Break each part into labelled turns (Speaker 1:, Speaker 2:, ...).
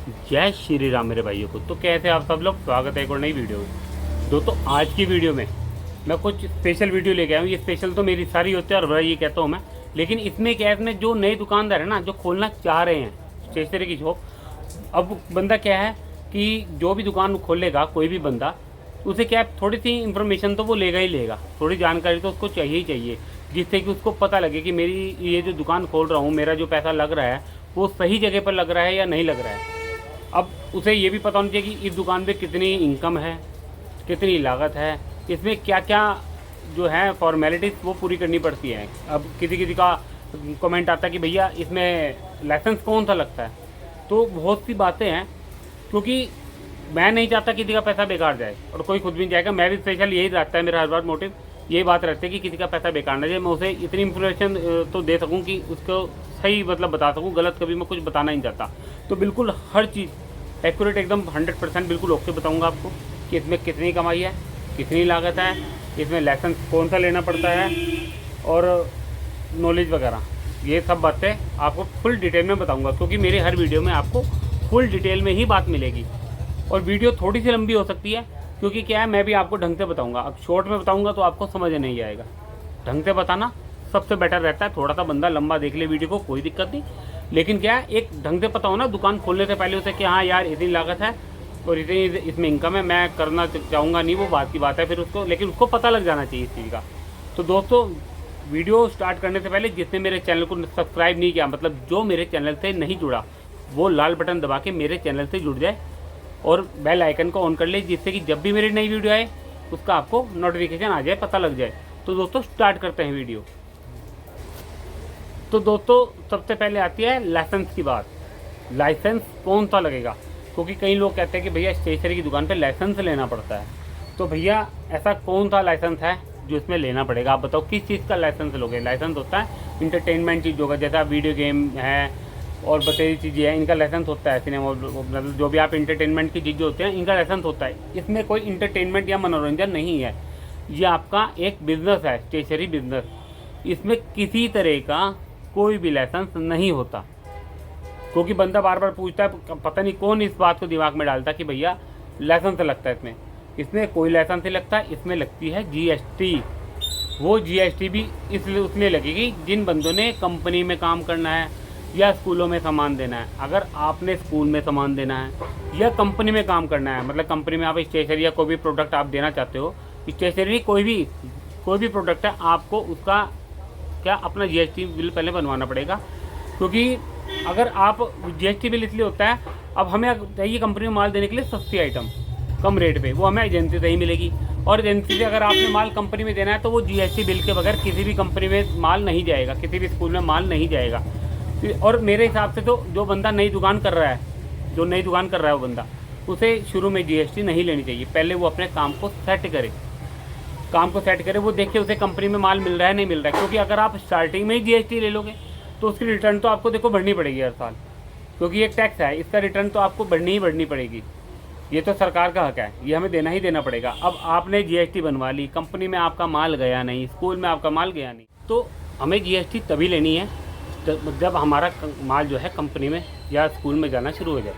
Speaker 1: जय श्री राम मेरे भाइयों को। तो कैसे आप सब लोग, स्वागत है एक और नई वीडियो में। दोस्तों आज की वीडियो में मैं कुछ स्पेशल वीडियो लेके आया हूँ। ये स्पेशल तो मेरी सारी होती है और बड़ा ये कहता हूँ मैं, लेकिन इसमें क्या है, इसमें जो नए दुकानदार है ना, जो खोलना चाह रहे हैं स्टेशनरी की शॉप, अब बंदा क्या है कि जो भी दुकान खोलेगा कोई भी बंदा, उसे क्या है, थोड़ी सी इन्फॉर्मेशन तो वो लेगा ही लेगा, थोड़ी जानकारी तो उसको चाहिए ही चाहिए, जिससे कि उसको पता लगे कि मेरी ये जो दुकान खोल रहा हूँ, मेरा जो पैसा लग रहा है वो सही जगह पर लग रहा है या नहीं लग रहा है। अब उसे ये भी पता होना चाहिए कि इस दुकान पे कितनी इनकम है, कितनी लागत है, इसमें क्या क्या जो है फॉर्मेलिटीज़ वो पूरी करनी पड़ती है। अब किसी किसी का कमेंट आता है कि भैया इसमें लाइसेंस कौन सा लगता है, तो बहुत सी बातें हैं, क्योंकि मैं नहीं चाहता किसी का पैसा बेकार जाए और कोई खुद भी नहीं जाएगा। मैं भी स्पेशल यही रहता है, मेरा हर बार मोटिव यही बात रहती है कि किसी का पैसा बेकार ना जाए। मैं उसे इतनी इन्फॉर्मेशन तो दे सकूं कि उसको सही मतलब बता सकूं, गलत कभी मैं कुछ बताना नहीं चाहता। तो बिल्कुल हर चीज़ एक्यूरेट एकदम 100% बिल्कुल ओके बताऊंगा आपको कि इसमें कितनी कमाई है, कितनी लागत है, इसमें लाइसेंस कौन सा लेना पड़ता है और नॉलेज वगैरह, ये सब बातें आपको फुल डिटेल में बताऊंगा, क्योंकि मेरे हर वीडियो में आपको फुल डिटेल में ही बात मिलेगी। और वीडियो थोड़ी सी लंबी हो सकती है, क्योंकि क्या है, मैं भी आपको ढंग से बताऊंगा। अब शॉर्ट में बताऊंगा तो आपको समझ नहीं आएगा, ढंग से बताना सबसे बेटर रहता है। थोड़ा सा बंदा लंबा देख ले वीडियो को, कोई दिक्कत नहीं, लेकिन क्या है, एक ढंग से पता हो ना दुकान खोलने से पहले उसे कि हाँ यार इतनी लागत है और इतनी इसमें इनकम है, मैं करना चाहूँगा नहीं, वो बात की बात है फिर उसको, लेकिन उसको पता लग जाना चाहिए इस चीज़ का। तो दोस्तों वीडियो स्टार्ट करने से पहले जिसने मेरे चैनल को सब्सक्राइब नहीं किया, मतलब जो मेरे चैनल से नहीं जुड़ा, वो लाल बटन दबा के मेरे चैनल से जुड़ जाए और बेल आइकन को ऑन कर ले, जिससे कि जब भी मेरी नई वीडियो आए उसका आपको नोटिफिकेशन आ जाए, पता लग जाए। तो दोस्तों स्टार्ट करते हैं वीडियो। तो दोस्तों सबसे पहले आती है लाइसेंस की बात। लाइसेंस कौन सा लगेगा, क्योंकि कई लोग कहते हैं कि भैया स्टेशनरी की दुकान पे लाइसेंस लेना पड़ता है। तो भैया ऐसा कौन सा लाइसेंस है जो इसमें लेना पड़ेगा, आप बताओ किस चीज़ का लाइसेंस लोगे। लाइसेंस होता है इंटरटेनमेंट चीज़ों का, जैसा वीडियो गेम है और बतेरी चीज़ें हैं, इनका लाइसेंस होता है। सिनेमा मतलब जो भी आप इंटरटेनमेंट की चीज़ें होते हैं, इनका लाइसेंस होता है। इसमें कोई इंटरटेनमेंट या मनोरंजन नहीं है, ये आपका एक बिज़नेस है, स्टेशनरी बिज़नेस। इसमें किसी तरह का कोई भी लाइसेंस नहीं होता, क्योंकि बंदा बार बार पूछता है, पता नहीं कौन इस बात को दिमाग में डालता कि भैया लाइसेंस लगता है इसमें। इसमें कोई लाइसेंस नहीं लगता, इसमें लगती है जीएसटी। वो जीएसटी भी इसलिए उसमें लगेगी जिन बंदों ने कंपनी में काम करना है या स्कूलों में सामान देना है। अगर आपने स्कूल में सामान देना है या कंपनी में काम करना है, मतलब कंपनी में आप स्टेशनरी या कोई भी प्रोडक्ट आप देना चाहते हो, स्टेशनरी कोई भी प्रोडक्ट है, आपको उसका क्या अपना जीएसटी बिल पहले बनवाना पड़ेगा। क्योंकि अगर आप जीएसटी बिल इसलिए होता है, अब हमें चाहिए कंपनी में माल देने के लिए सस्ती आइटम कम रेट पे, वो हमें एजेंसी से ही मिलेगी। और एजेंसी से अगर आपने माल कंपनी में देना है तो वो जीएसटी बिल के बगैर किसी भी कंपनी में माल नहीं जाएगा, किसी भी स्कूल में माल नहीं जाएगा। और मेरे हिसाब से तो जो बंदा नई दुकान कर रहा है, जो नई दुकान कर रहा है वो बंदा, उसे शुरू में जीएसटी नहीं लेनी चाहिए। पहले वो अपने काम को सेट करे, वो देखे उसे कंपनी में माल मिल रहा है नहीं मिल रहा है। क्योंकि अगर आप स्टार्टिंग में ही जीएसटी ले लोगे तो उसकी रिटर्न तो आपको देखो भरनी पड़ेगी हर साल, क्योंकि एक टैक्स है, इसका रिटर्न तो आपको भरनी पड़ेगी। ये तो सरकार का हक है, ये हमें देना ही देना पड़ेगा। अब आपने जीएसटी बनवा ली, कंपनी में आपका माल गया नहीं, स्कूल में आपका माल गया नहीं, तो हमें जीएसटी तभी लेनी है जब हमारा माल जो है कंपनी में या स्कूल में जाना शुरू हो जाए।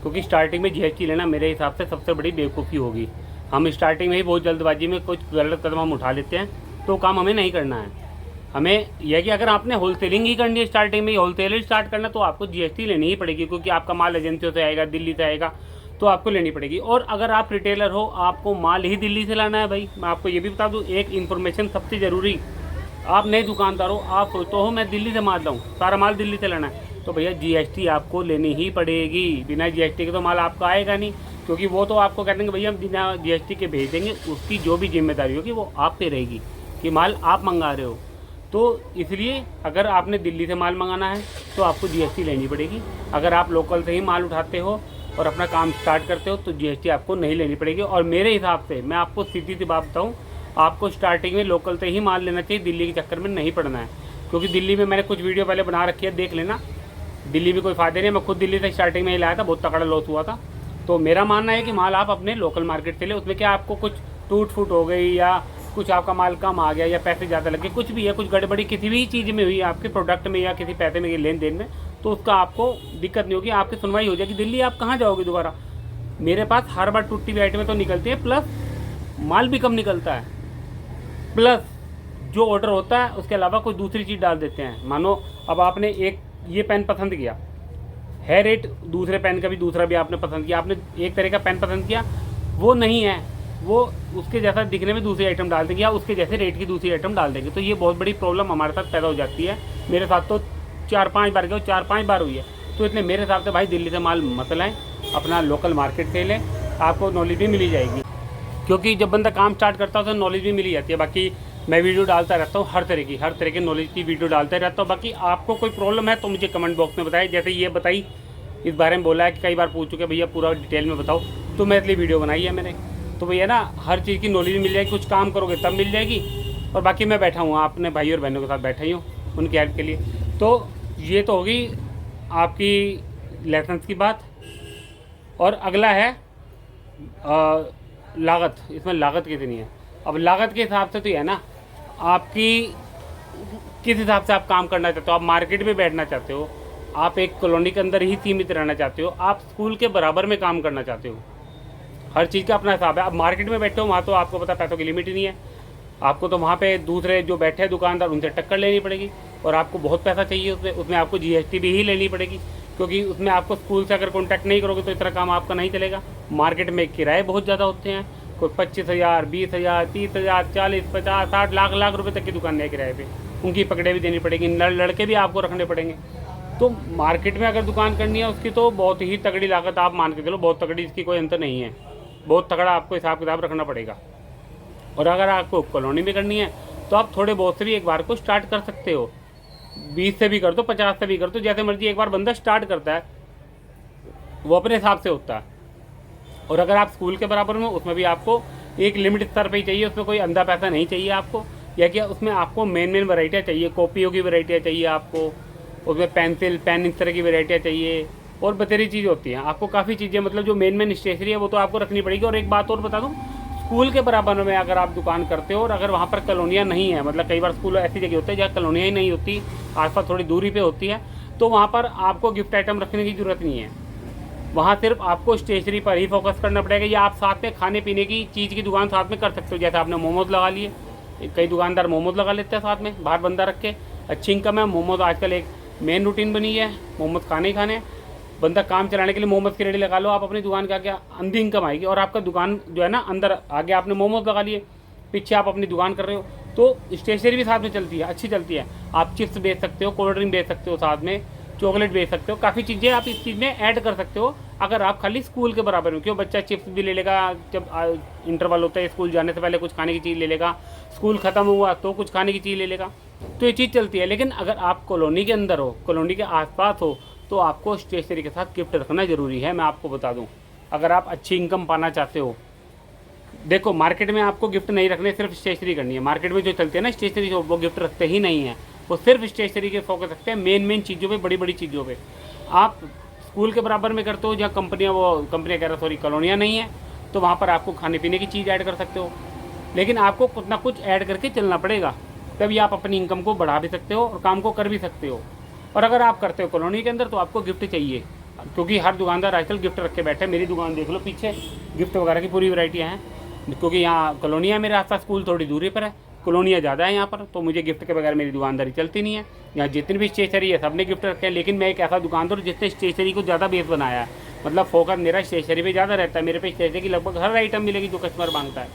Speaker 1: क्योंकि स्टार्टिंग में जीएसटी लेना मेरे हिसाब से सबसे बड़ी बेवकूफ़ी होगी। हम स्टार्टिंग में ही बहुत जल्दबाजी में कुछ गलत कदम हम उठा लेते हैं, तो काम हमें नहीं करना है। हमें यह कि अगर आपने होलसेलिंग ही करनी है, स्टार्टिंग में ही होलसेल स्टार्ट करना, तो आपको जीएसटी लेनी ही पड़ेगी, क्योंकि आपका माल एजेंसियों से आएगा, दिल्ली से आएगा, तो आपको लेनी पड़ेगी। और अगर आप रिटेलर हो, आपको माल ही दिल्ली से लाना है। भाई मैं आपको ये भी बता दूँ एक इन्फॉर्मेशन सबसे ज़रूरी, आप नए दुकानदार हो, आप सोचते हो मैं दिल्ली से माल लाऊँ, सारा माल दिल्ली से लाना है, तो भैया जीएसटी आपको लेनी ही पड़ेगी। बिना जीएसटी के तो माल आपका आएगा नहीं, क्योंकि वो तो आपको कहते हैं कि भैया हम बिना जीएसटी के भेज देंगे, उसकी जो भी जिम्मेदारी होगी वो आप पे रहेगी कि माल आप मंगा रहे हो। तो इसलिए अगर आपने दिल्ली से माल मंगाना है तो आपको जीएसटी लेनी पड़ेगी। अगर आप लोकल से ही माल उठाते हो और अपना काम स्टार्ट करते हो तो जीएसटी आपको नहीं लेनी पड़ेगी। और मेरे हिसाब से मैं आपको सीधी सी बात बताऊँ, आपको स्टार्टिंग में लोकल से ही माल लेना चाहिए, दिल्ली के चक्कर में नहीं पड़ना है। क्योंकि दिल्ली में मैंने कुछ वीडियो पहले बना रखी है, देख लेना, दिल्ली में कोई फ़ायदे नहीं। मैं खुद दिल्ली से स्टार्टिंग में ही लाया था, बहुत तगड़ा लॉस हुआ था। तो मेरा मानना है कि माल आप अपने लोकल मार्केट से ले, उसमें क्या आपको कुछ टूट फूट हो गई या कुछ आपका माल कम आ गया या पैसे ज़्यादा लगे, कुछ भी है, कुछ गड़बड़ी किसी भी चीज़ में हुई आपके प्रोडक्ट में या किसी पैसे में लेन देन में, तो उसका आपको दिक्कत नहीं होगी, आपकी सुनवाई हो जाएगी। दिल्ली आप कहाँ जाओगे दोबारा? मेरे पास हर बार टूटी हुई आइटमें तो निकलती है, प्लस माल भी कम निकलता है, प्लस जो ऑर्डर होता है उसके अलावा कोई दूसरी चीज़ डाल देते हैं। मानो अब आपने एक ये पेन पसंद किया है, रेट दूसरे पेन का भी दूसरा भी आपने पसंद किया, आपने एक तरह का पेन पसंद किया, वो नहीं है, वो उसके जैसा दिखने में दूसरी आइटम डाल देंगे या उसके जैसे रेट की दूसरी आइटम डाल देंगे। तो ये बहुत बड़ी प्रॉब्लम हमारे साथ पैदा हो जाती है। मेरे साथ तो 4-5 बार गए, 4-5 बार हुई है। तो इसलिए मेरे हिसाब से भाई दिल्ली से माल मत लाएं, अपना लोकल मार्केट से लें, आपको नॉलेज भी मिली जाएगी। क्योंकि जब बंदा काम स्टार्ट करता है तो नॉलेज भी मिली जाती है। बाकी मैं वीडियो डालता रहता हूँ, हर तरह की नॉलेज की वीडियो डालता रहता हूँ। बाकी आपको कोई प्रॉब्लम है तो मुझे कमेंट बॉक्स में बताएं। जैसे ये बताई, इस बारे में बोला है कि कई बार पूछ चुके भैया पूरा डिटेल में बताओ, तो मैं इसलिए वीडियो बनाई है मैंने। तो भैया ना हर चीज़ की नॉलेज मिल जाएगी, कुछ काम करोगे तब मिल जाएगी। और बाकी मैं बैठा हूँ, अपने भाई और बहनों के साथ बैठा ही हूँ उनकी हेल्प के लिए। तो ये तो होगी आपकी लाइसेंस की बात। और अगला है लागत। इसमें लागत कितनी है? अब लागत के हिसाब से तो ये है ना, आपकी किस हिसाब से आप काम करना चाहते हो। आप मार्केट में बैठना चाहते हो, आप एक कॉलोनी के अंदर ही सीमित रहना चाहते हो, आप स्कूल के बराबर में काम करना चाहते हो, हर चीज़ का अपना हिसाब है। अब मार्केट में बैठे हो वहाँ तो आपको पता पैसों की लिमिट ही नहीं है, आपको तो वहाँ पे दूसरे जो बैठे हैं दुकानदार उनसे टक्कर लेनी पड़ेगी और आपको बहुत पैसा चाहिए उसमें आपको GST भी ही लेनी पड़ेगी, क्योंकि उसमें आपको स्कूल से अगर कॉन्टैक्ट नहीं करोगे तो इतना काम आपका नहीं चलेगा। मार्केट में किराए बहुत ज़्यादा होते हैं, कोई 25,000, 20,000, 30,000, 40, 50, 60 लाख रुपए तक की दुकान है किराए पे, उनकी पकड़े भी देनी पड़ेगी, लड़के भी आपको रखने पड़ेंगे। तो मार्केट में अगर दुकान करनी है उसकी तो बहुत ही तगड़ी लागत आप मान के चलो, बहुत तगड़ी, इसकी कोई अंतर नहीं है, बहुत तगड़ा आपको हिसाब किताब रखना पड़ेगा। और अगर आपको कॉलोनी में करनी है तो आप थोड़े बहुत से भी एक बार को स्टार्ट कर सकते हो, 20 से भी कर दो, 50 से भी कर दो, जैसे मर्जी एक बार बंदा स्टार्ट करता है वो अपने हिसाब से होता है। और अगर आप स्कूल के बराबर में, उसमें भी आपको एक लिमिट स्तर पे ही चाहिए, उसमें कोई अंधा पैसा नहीं चाहिए आपको, या कि उसमें आपको मेन वैरायटियाँ चाहिए, कॉपियों की वैरायटियाँ चाहिए आपको, उसमें पेंसिल पेन इस तरह की वैरायटियाँ चाहिए, और बतेरी चीज़ होती हैं आपको, काफ़ी चीज़ें, मतलब जो मेन स्टेशनरी है वो तो आपको रखनी पड़ेगी। और एक बात और बता दूँ, स्कूल के बराबर में अगर आप दुकान करते हो और अगर वहाँ पर कॉलोनियाँ नहीं है, मतलब कई बार स्कूल ऐसी जगह होते हैं जहाँ कॉलोनियाँ ही नहीं होती, आसपास थोड़ी दूरी पे होती है, तो वहाँ पर आपको गिफ्ट आइटम रखने की ज़रूरत नहीं है। वहाँ सिर्फ आपको स्टेशनरी पर ही फोकस करना पड़ेगा, या आप साथ में खाने पीने की चीज़ की दुकान साथ में कर सकते हो। जैसे आपने मोमोज़ लगा लिए, कई दुकानदार मोमोज़ लगा लेते हैं साथ में, बाहर बंदा रख के, अच्छी इनकम है। मोमोज़ आजकल एक मेन रूटीन बनी है, मोमोज़ खाने ही खाने, बंदा काम चलाने के लिए मोमोज़ की रेडी लगा लो आप अपनी दुकान के आगे, अंधी इनकम आएगी। और आपका दुकान जो है ना, अंदर आगे आपने मोमोज़ लगा लिए, पीछे आप अपनी दुकान कर रहे हो, तो स्टेशनरी भी साथ में चलती है, अच्छी चलती है। आप चिप्स बेच सकते हो, कोल्ड ड्रिंक बेच सकते हो, साथ में चॉकलेट बेच सकते हो, काफ़ी चीज़ें आप इस चीज़ में ऐड कर सकते हो अगर आप खाली स्कूल के बराबर में। क्यों, बच्चा चिप्स भी ले लेगा, जब इंटरवल होता है स्कूल जाने से पहले कुछ खाने की चीज़ ले लेगा, स्कूल ख़त्म हुआ तो कुछ खाने की चीज़ ले लेगा, तो ये चीज़ चलती है। लेकिन अगर आप कॉलोनी के अंदर हो, कॉलोनी के आसपास हो, तो आपको स्टेशनरी के साथ गिफ्ट रखना ज़रूरी है। मैं आपको बता दूँ, अगर आप अच्छी इनकम पाना चाहते हो, देखो मार्केट में आपको गिफ्ट नहीं रखने, सिर्फ स्टेशनरी करनी है। मार्केट में जो चलते हैं ना स्टेशनरी, वो गिफ्ट रखते ही नहीं है, वो सिर्फ स्टेशनरी के फोकस रखते हैं, मेन चीज़ों पे, बड़ी बड़ी चीज़ों पे। आप स्कूल के बराबर में करते हो जहाँ कंपनियाँ, वो कंपनियाँ कह रहा सॉरी कॉलोनियाँ नहीं है, तो वहाँ पर आपको खाने पीने की चीज़ ऐड कर सकते हो, लेकिन आपको कुछ ना कुछ ऐड करके चलना पड़ेगा, तभी आप अपनी इनकम को बढ़ा भी सकते हो और काम को कर भी सकते हो। और अगर आप करते हो कॉलोनी के अंदर तो आपको गिफ्ट चाहिए, क्योंकि हर दुकानदार आजकल गिफ्ट रख के बैठे हैं। मेरी दुकान देख लो पीछे, गिफ्ट वगैरह की पूरी वैरायटियाँ हैं, क्योंकि यहाँ कॉलोनियाँ मेरे आसपास, स्कूल थोड़ी दूरी पर है, कॉलोनियाँ ज़्यादा है यहाँ पर, तो मुझे गिफ्ट के बगैर मेरी दुकानदारी चलती नहीं है। यहाँ जितनी भी स्टेशनरी है सबने गिफ्ट रखे हैं, लेकिन मैं एक ऐसा दुकानदार हूँ जिसने स्टेशनरी को ज़्यादा बेस बनाया है, मतलब फोकस मेरा स्टेशनरी पे ज़्यादा रहता है। मेरे पे स्टेशनरी की लगभग हर आइटम मिलेगी जो कस्टमर मांगता है,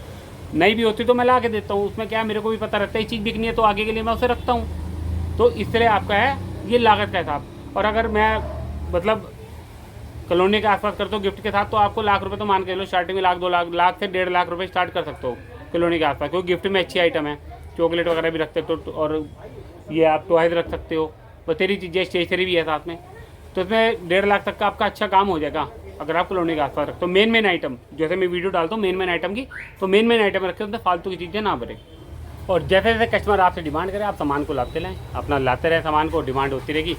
Speaker 1: नहीं भी होती तो मैं ला के देता हूँ। उसमें क्या है, मेरे को भी पता रहता है ये चीज़ बिकनी है तो आगे के लिए मैं उसे रखता हूँ। तो इस तरह आपका है ये लागत का हिसाब। और अगर मैं मतलब कॉलोनी के आसपास करते हो गिफ्ट के साथ, तो आपको लाख रुपए तो मान के लो स्टार्टिंग में, लाख 2 लाख, लाख से 1.5 लाख रुपए स्टार्ट कर सकते हो कॉलोनी के आसपास, क्योंकि गिफ्ट में अच्छी आइटम है, चॉकलेट वगैरह भी रखते हो, तो और ये आप टॉयज रख सकते हो, बतेरी चीज़ें, स्टेशनरी भी है साथ में, तो इसमें 1.5 लाख तक का आपका अच्छा काम हो जाएगा अगर आप कॉलोनी के आसपास रखते हो। मेन आइटम, जैसे मैं वीडियो डालता हूँ मेन आइटम की, तो मेन आइटम रखे, उसमें फालतू की चीज़ें ना भरे। और जैसे जैसे कस्टमर आपसे डिमांड करे, आप सामान को लाते रहें, अपना लाते रहे सामान को, डिमांड होती रहेगी।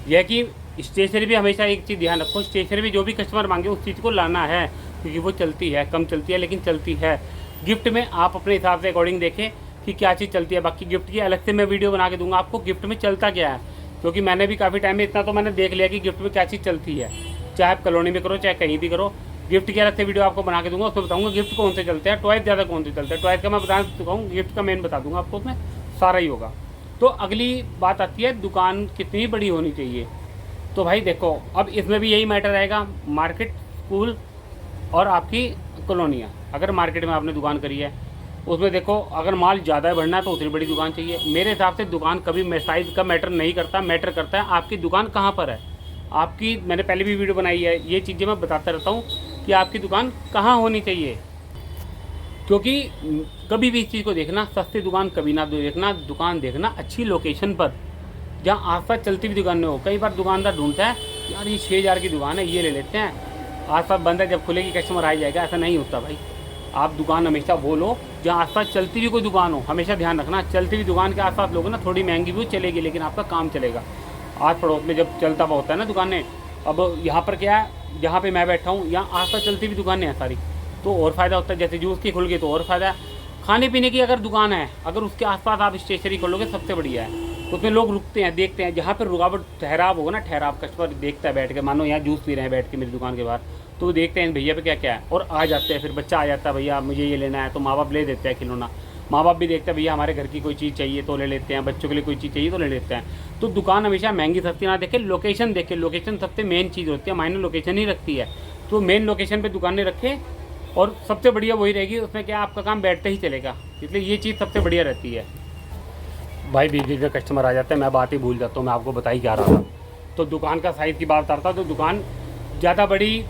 Speaker 1: यह कि स्टेशनरी भी हमेशा एक चीज़ ध्यान रखो, स्टेशनरी भी जो भी कस्टमर मांगे उस चीज़ को लाना है, क्योंकि वो चलती है, कम चलती है लेकिन चलती है। गिफ्ट में आप अपने हिसाब से अकॉर्डिंग देखें कि क्या चीज़ चलती है, बाकी गिफ्ट की अलग से मैं वीडियो बना के दूंगा आपको, गिफ्ट में चलता क्या है, क्योंकि मैंने भी काफ़ी टाइम में इतना तो मैंने देख लिया कि गिफ्ट में क्या चीज़ चलती है, चाहे आप कॉलोनी में करो चाहे कहीं भी करो। गिफ्ट की अलग से वीडियो आपको बना के दूंगा, उसमें बताऊंगा गिफ्ट कौन से चलते हैं, टॉयज ज़्यादा कौन से चलते हैं। टॉयज का मैं बता चुका हूँ, गिफ्ट का मेन बता दूंगा आपको, उसमें सारा ही होगा। तो अगली बात आती है दुकान कितनी बड़ी होनी चाहिए। तो भाई देखो, अब इसमें भी यही मैटर रहेगा, मार्केट, स्कूल और आपकी कॉलोनियाँ। अगर मार्केट में आपने दुकान करी है, उसमें देखो अगर माल ज़्यादा बढ़ना है तो उतनी बड़ी दुकान चाहिए। मेरे हिसाब से दुकान कभी साइज़ का मैटर नहीं करता, मैटर करता है आपकी दुकान कहाँ पर है। आपकी, मैंने पहले भी वीडियो बनाई है, ये चीज़ें मैं बताता रहता हूँ कि आपकी दुकान कहाँ होनी चाहिए। क्योंकि कभी भी इस चीज़ को देखना, सस्ती दुकान कभी ना देखना, दुकान देखना अच्छी लोकेशन पर, जहाँ आसपास चलती हुई दुकान हो। कई बार दुकानदार ढूंढता है यार ये 6,000 की दुकान है, ये ले लेते हैं, आसपास बंद है, जब खुलेगी कस्टमर आ जाएगा। ऐसा नहीं होता भाई। आप दुकान हमेशा वो लो जहाँ आसपास चलती हुई कोई दुकान हो। हमेशा ध्यान रखना, चलती हुई दुकान के आसपास लोगे ना, थोड़ी महंगी भी चलेगी लेकिन आपका काम चलेगा। आस पड़ोस में जब चलता हुआ होता है ना दुकानें, अब यहाँ पर क्या है, जहाँ पे मैं बैठा हूँ यहाँ आसपास चलती हुई दुकानें हैं सारी, तो और फ़ायदा होता है। जैसे जूस की खुल गई तो और फ़ायदा है। खाने पीने की अगर दुकान है, अगर उसके आसपास आप स्टेशनरी खोलोगे सबसे बढ़िया है। उसमें लोग रुकते हैं, देखते हैं, जहाँ पर रुकावट ठहराव होगा ना, ठहराव कस्टमर देखता है बैठ के, मानो यहाँ जूस पी रहे हैं बैठ के मेरी दुकान के बाहर, तो वो देखते हैं भैया पे क्या क्या है और आ जाते हैं। फिर बच्चा आ जाता है, भैया मुझे ये लेना है, तो माँ बाप ले देते हैं खिलौना। माँ बाप भी देखते हैं भैया हमारे घर की कोई चीज़ चाहिए तो ले लेते हैं, बच्चों के लिए कोई चीज़ चाहिए तो ले लेते हैं। तो दुकान हमेशा महंगी सस्ती ना देखे, लोकेशन देखे। लोकेशन सबसे मेन चीज़ होती है, मायने लोकेशन ही रखती है। तो मेन लोकेशन पर दुकानें रखें और सबसे बढ़िया वही रहेगी, उसमें क्या आपका काम बैठते ही चलेगा। इसलिए ये चीज़ सबसे बढ़िया रहती है। भाई बीच बीच में कस्टमर आ जाते हैं, मैं बात ही भूल जाता हूँ, मैं आपको बता ही क्या रहा था। तो दुकान का साइज़ की बात करता हूँ, तो दुकान ज़्यादा बड़ी,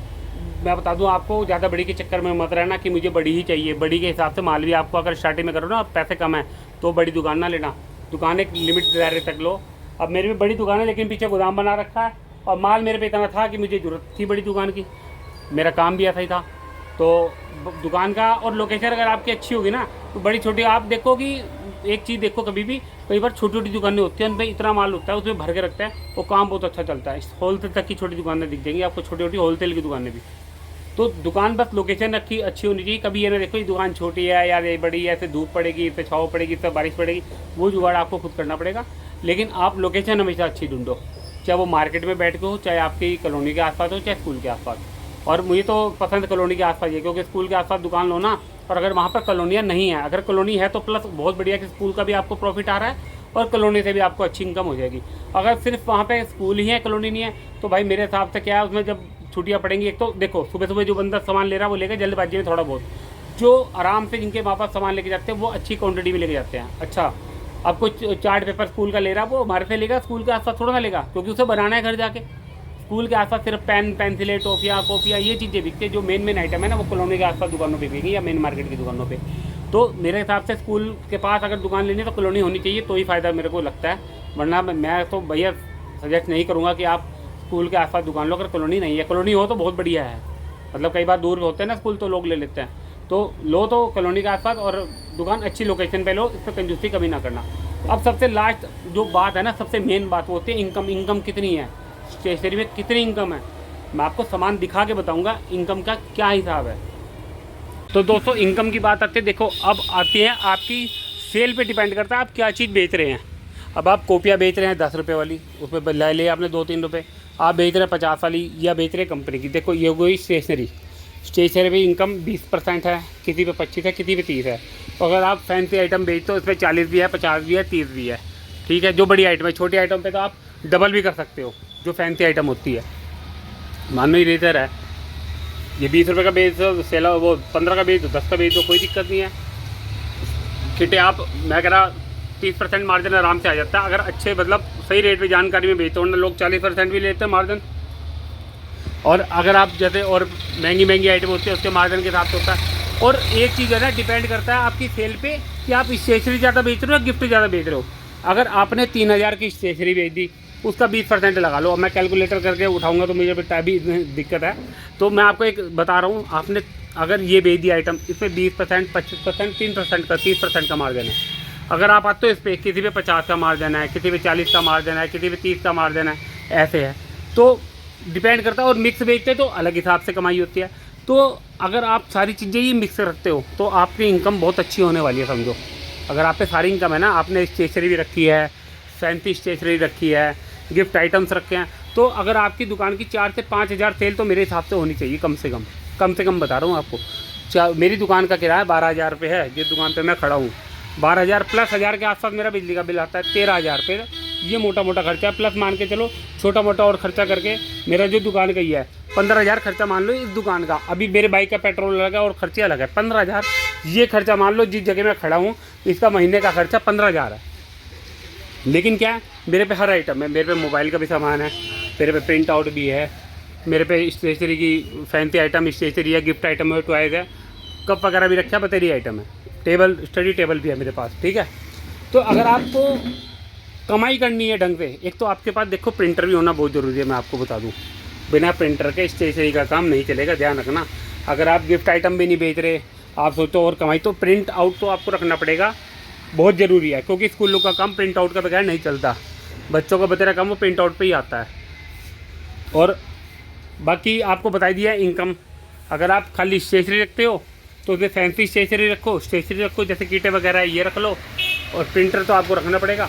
Speaker 1: मैं बता दूं आपको, ज़्यादा बड़ी के चक्कर में मत रहना कि मुझे बड़ी ही चाहिए। बड़ी के हिसाब से माल भी आपको अगर स्टार्टिंग में करो ना, पैसे कम है तो बड़ी दुकान ना लेना, दुकान एक लिमिट दायरे तक लो। अब मेरी भी बड़ी दुकान है लेकिन पीछे गोदाम बना रखा है और माल मेरे पे इतना था कि मुझे ज़रूरत थी बड़ी दुकान की, मेरा काम भी ऐसा ही था। तो दुकान का और लोकेशन अगर आपकी अच्छी होगी ना तो बड़ी छोटी, आप देखो कि एक चीज़ देखो कभी भी, कई बार छोटी छोटी दुकानें होती हैं, उनमें इतना माल होता है, उसमें भर के रखता है, वो काम बहुत अच्छा चलता है। होलसेल तक की छोटी दुकानें दिख जाएंगी आपको, छोटी छोटी होलसेल की दुकानें भी। तो दुकान बस लोकेशन रखी अच्छी होनी चाहिए। कभी ये ना देखो ये दुकान छोटी है यार, ये बड़ी है, इससे धूप पड़ेगी, इससे छाँव पड़ेगी, इससे बारिश पड़ेगी, वो जुगाड़ आपको खुद करना पड़ेगा। लेकिन आप लोकेशन हमेशा अच्छी ढूंढो, चाहे वो मार्केट में बैठ के हो, चाहे आपकी कॉलोनी के आसपास हो, चाहे स्कूल के आसपास। और मुझे तो पसंद कॉलोनी के आसपास है, क्योंकि स्कूल के आसपास दुकान लो ना, और अगर वहाँ पर कॉलोनियाँ नहीं है, अगर कॉलोनी है तो प्लस बहुत बढ़िया कि स्कूल का भी आपको प्रॉफिट आ रहा है और कॉलोनी से भी आपको अच्छी इनकम हो जाएगी। अगर सिर्फ वहाँ पे स्कूल ही है, कॉलोनी नहीं है, तो भाई मेरे हिसाब से क्या है, उसमें जब छुट्टियाँ पड़ेंगी, एक तो देखो सुबह सुबह जो बंदा सामान ले रहा है वो लेकर जल्दबाजी में थोड़ा बहुत, जो आराम से जिनके माँ बाप सामान लेके जाते हैं वो अच्छी क्वान्टिटी में लेके जाते हैं। अच्छा, अब कुछ चार्ट पेपर स्कूल का ले रहा है, वो हमारे से लेगा, स्कूल के आसपास थोड़ा ना लेगा, क्योंकि उसे बनाना है घर जाके। स्कूल के आसपास सिर्फ पेन, पेंसिलें, टॉफियाँ, कॉपियाँ, ये चीज़ें बिकती है। जो मेन आइटम है ना वो कॉलोनी के आसपास दुकानों पे बिकेंगी या मेन मार्केट की दुकानों पे। तो मेरे हिसाब से स्कूल के पास अगर दुकान लेनी है तो कॉलोनी होनी चाहिए, तो ही फ़ायदा मेरे को लगता है। वरना मैं तो भैया सजेस्ट नहीं करूँगा कि आप स्कूल के आसपास दुकान लो अगर कॉलोनी नहीं है। कॉलोनी हो तो बहुत बढ़िया है, मतलब कई बार दूर होते हैं ना स्कूल तो लोग ले लेते हैं, तो लो तो कॉलोनी के आसपास और दुकान अच्छी लोकेशन पे लो, इस पर कंजूसी कभी ना करना। अब सबसे लास्ट जो बात है ना, सबसे मेन बात वो होती है इनकम। इनकम कितनी है, स्टेशनरी में कितनी इनकम है, मैं आपको सामान दिखा के बताऊंगा इनकम का क्या हिसाब है। तो दोस्तों इनकम की बात आती है, देखो अब आती है आपकी सेल पे डिपेंड करता है आप क्या चीज़ बेच रहे हैं। अब आप कॉपियाँ बेच रहे हैं 10 रुपये वाली, उसमें ले लिया आपने 2-3 रुपये, आप बेच रहे हैं 50 वाली या बेच रहे हैं कंपनी की। देखो ये कोई स्टेशनरी पे इनकम 20% है, किसी पे 25 है, किसी पे 30 है। तो अगर आप फैंसी आइटम बेचते हो इसमें 40 भी है, 50 भी है, 30 भी है, ठीक है। जो बड़ी आइटम है, छोटी आइटम पे तो आप डबल भी कर सकते हो, जो फैंसी आइटम होती है। मान लो इरेजर है, ये 20 रुपये का बेच दो, सेला वो 15 का बेच दो, 10 का बेच दो, कोई दिक्कत नहीं है। किटे आप, मैं कह रहा 30% मार्जिन आराम से आ जाता है अगर अच्छे मतलब सही रेट पे जानकारी में बेचते हो ना। लोग 40% भी लेते हैं मार्जिन, और अगर आप जैसे और महंगी आइटम होती है उसके मार्जिन के हिसाब से होता है। और एक चीज़ है ना, डिपेंड करता है आपकी सेल पे कि आप स्टेशनरी ज़्यादा बेच रहे हो या गिफ्ट ज़्यादा बेच रहे हो। अगर आपने 3000 की स्टेशनरी बेच दी, उसका 20% लगा लो। अब मैं कैलकुलेटर करके उठाऊंगा तो मुझे बेटा भी दिक्कत है, तो मैं आपको एक बता रहा हूँ। आपने अगर ये बेच दी आइटम, इसमें 20%, 25%, 3% का 30% का मार्जिन है। अगर आप आते हो इस पर, किसी पे 50 का मार्जिन है, किसी पे 40 का मार्जिन है, किसी पे 30 का मार्जिन है, ऐसे है। तो डिपेंड करता है। और मिक्स बेचते तो अलग हिसाब से कमाई होती है। तो अगर आप सारी चीज़ें ही मिक्स रखते हो तो आपकी इनकम बहुत अच्छी होने वाली है, समझो। अगर आप पे सारी इनकम है ना, आपने स्टेशनरी भी रखी है, फैंसी स्टेशनरी रखी है, गिफ्ट आइटम्स रखे हैं। तो अगर आपकी दुकान की 4 से 5 हज़ार सेल तो मेरे हिसाब से होनी चाहिए कम से कम बता रहा हूँ आपको। मेरी दुकान का किराया 12,000 रुपये है, जिस दुकान पे मैं खड़ा हूँ 12,000 प्लस 1,000 के आसपास मेरा बिजली का बिल आता है, 13,000 रुपये ये मोटा मोटा खर्चा है। प्लस मान के चलो छोटा मोटा और खर्चा करके मेरा जो दुकान का ही है 15,000 खर्चा मान लो इस दुकान का। अभी मेरे बाइक का पेट्रोल लगा और खर्चे अलग है 15,000, ये खर्चा मान लो जिस जगह मैं खड़ा हूँ इसका महीने का खर्चा 15,000 है। लेकिन क्या है, मेरे पे हर आइटम है, मेरे पे मोबाइल का भी सामान है, मेरे पे प्रिंट आउट भी है, मेरे पे स्टेशनरी की फैंसी आइटम स्टेशनरी है, गिफ्ट आइटम है, टॉयज़ है, कप वगैरह भी रखा है, बतेरी आइटम है, टेबल स्टडी टेबल भी है मेरे पास। ठीक है, तो अगर आपको कमाई करनी है ढंग से, एक तो आपके पास देखो प्रिंटर भी होना बहुत ज़रूरी है। मैं आपको बता दूँ बिना प्रिंटर के स्टेशनरी का काम नहीं चलेगा, ध्यान रखना। अगर आप गिफ्ट आइटम भी नहीं बेच रहे, आप सोचो और कमाई, तो प्रिंट आउट तो आपको रखना पड़ेगा, बहुत ज़रूरी है। क्योंकि स्कूलों का काम प्रिंट आउट का बगैर नहीं चलता, बच्चों का बतेरा काम वो प्रिंट आउट पर ही आता है। और बाकी आपको बता दिया इनकम, अगर आप खाली स्टेशनरी रखते हो तो उसमें फैंसी स्टेशनरी रखो, जैसे कीटे वगैरह ये रख लो, और प्रिंटर तो आपको रखना पड़ेगा।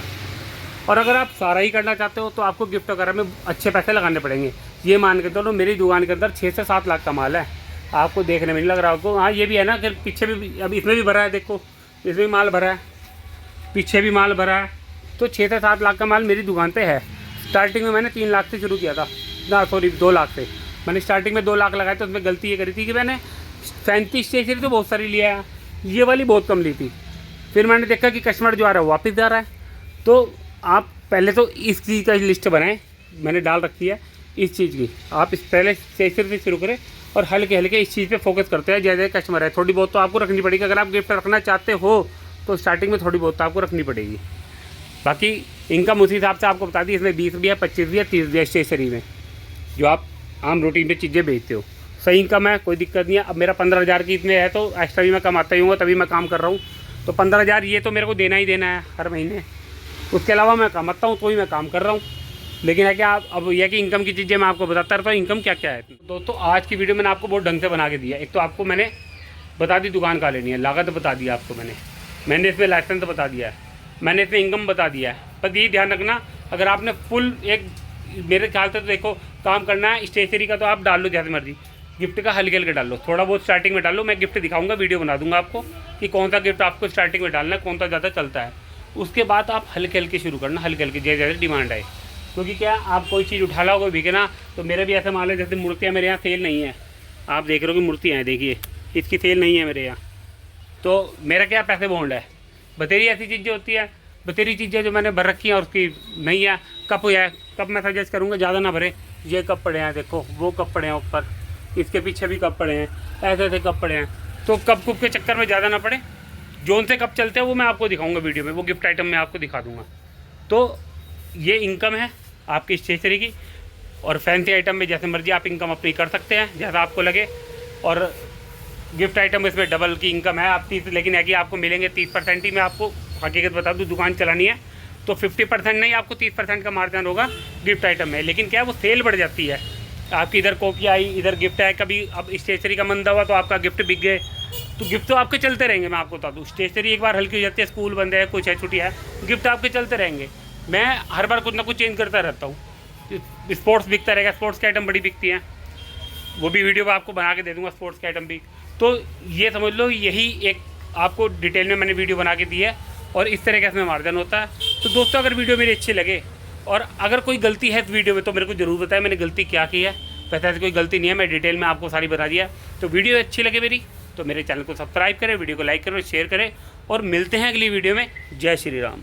Speaker 1: और अगर आप सारा ही करना चाहते हो तो आपको गिफ्ट वगैरह में अच्छे पैसे लगाने पड़ेंगे। ये मान के चलो मेरी दुकान के अंदर 6 से 7 लाख का माल है, आपको देखने में नहीं लग रहा आपको। हाँ ये भी है ना कि पीछे भी, अब इसमें भी भरा है, देखो इसमें भी माल भरा है, पीछे भी माल भरा है, तो 6 से 7 लाख का माल मेरी दुकान पे है। स्टार्टिंग में मैंने 3 लाख से शुरू किया था, ना सॉरी 2 लाख से। मैंने स्टार्टिंग में 2 लाख लगाए, तो उसमें गलती ये करी थी कि मैंने फैंसी स्टेशनरी तो बहुत सारी लिया है, ये वाली बहुत कम ली थी। फिर मैंने देखा कि कस्टमर जो आ रहा है वो वापस जा रहा है, तो आप पहले तो इस चीज़ का लिस्ट बनाएं, मैंने डाल रखी है इस चीज़ की। आप इस पहले स्टेशनरी से शुरू करें और हल्के हल्के इस चीज़ पे फोकस करते हैं। जैसे कस्टमर है थोड़ी बहुत तो आपको रखनी पड़ेगी, अगर आप गिफ्ट रखना चाहते हो तो स्टार्टिंग में थोड़ी बहुत तो आपको रखनी पड़ेगी। बाकी इनकम उसी हिसाब से आपको बता दी, इसमें 20 भी है, 25 भी है, 30 भी है स्टेशनरी में, जो आप आम रूटीन में चीज़ें बेचते हो। सही इनकम है, कोई दिक्कत नहीं है। अब मेरा 15,000 की इसमें है, तो एक्स्ट्रा भी मैं कमाता ही हूँ, तभी मैं काम कर रहा हूँ। तो 15,000 ये तो मेरे को देना ही देना है हर महीने, उसके अलावा मैं कमाता हूँ तो ही मैं काम कर रहा हूँ। लेकिन है क्या, अब यह कि इनकम की चीज़ें मैं आपको बताता रहता हूँ इनकम क्या क्या है। दोस्तों आज की वीडियो मैंने आपको बहुत ढंग से बना के दिया। एक तो आपको मैंने बता दी दुकान कहाँ लेनी है, लागत बता दिया आपको मैंने इसमें लाइसेंस बता दिया है, मैंने इसमें इनकम बता दिया है। बस ये ध्यान रखना, अगर आपने फुल एक मेरे ख्याल से तो देखो काम करना है स्टेशनरी का, तो आप डाल लो जैसे मर्जी, गिफ्ट का हल्के हल्के डाल लो, थोड़ा बहुत स्टार्टिंग में डाल लो। मैं गिफ्ट दिखाऊंगा, वीडियो बना दूंगा आपको कि कौन सा गिफ्ट आपको स्टार्टिंग में डालना है, कौन सा ज़्यादा चलता है। उसके बाद आप हल्के हल्के शुरू करना, हल्के हल्के जैसे जैसे डिमांड आए। क्योंकि क्या आप कोई चीज़ उठा लो कोई बिके ना, तो मेरे भी ऐसे मान लो जैसे मूर्तियाँ मेरे यहाँ सेल नहीं है, आप देख रहे हो कि मूर्तियाँ हैं, देखिए इसकी सेल नहीं है मेरे यहाँ, तो मेरा क्या पैसे बॉन्ड है। बतेरी ऐसी चीज़ें होती है, बतेरी चीज़ें जो मैंने भर रखी हैं और उसकी नहीं है। कप है, कप मैं सजेस्ट करूँगा ज़्यादा ना भरे, ये कप पड़े हैं, देखो वो कप पड़े हैं ऊपर, इसके पीछे भी कप पड़े हैं, ऐसे ऐसे कप पड़े हैं। तो कप कुप के चक्कर में ज़्यादा ना पड़े, जोन से कप चलते हैं वो मैं आपको दिखाऊंगा वीडियो में, वो गिफ्ट आइटम मैं आपको दिखा दूंगा। तो ये इनकम है आपकी स्टेशनरी की, और फैंसी आइटम में जैसे मर्जी आप इनकम अपनी कर सकते हैं जैसा आपको लगे। और गिफ्ट आइटम इसमें डबल की इनकम है आप 30, लेकिन है कि आपको मिलेंगे 30% ही। मैं आपको हकीकत बता दूँ, दुकान चलानी है तो 50% नहीं, आपको 30% का मार्जिन होगा गिफ्ट आइटम में। लेकिन क्या है वो सेल बढ़ जाती है, आपकी इधर कॉपी आई, इधर गिफ्ट है, कभी अब स्टेशनरी का मंदा हुआ तो आपका गिफ्ट बिक गए, तो गिफ्ट तो आपके चलते रहेंगे। मैं आपको बता दूँ, स्टेशनरी एक बार हल्की हो जाती है, स्कूल बंद है, कुछ है, छुट्टी है, गिफ्ट आपके चलते रहेंगे। मैं हर बार कुछ ना कुछ चेंज करता रहता हूँ। स्पोर्ट्स बिकता रहेगा, स्पोर्ट्स की आइटम बड़ी बिकती हैं, वो भी वीडियो आपको बना के दे दूँगा, स्पोर्ट्स की आइटम भी। तो ये समझ लो यही एक आपको डिटेल में मैंने वीडियो बना के दी है, और इस तरह का इसमें मार्जिन होता है। तो दोस्तों अगर वीडियो मेरी अच्छी लगे और अगर कोई गलती है इस वीडियो में तो मेरे को ज़रूर बताएं मैंने गलती क्या की है। वैसे ऐसी कोई गलती नहीं है, मैं डिटेल में आपको सारी बता दिया। तो वीडियो अच्छी लगे मेरी तो मेरे चैनल को सब्सक्राइब करें, वीडियो को लाइक करें, शेयर करें, और मिलते हैं अगली वीडियो में। जय श्री राम।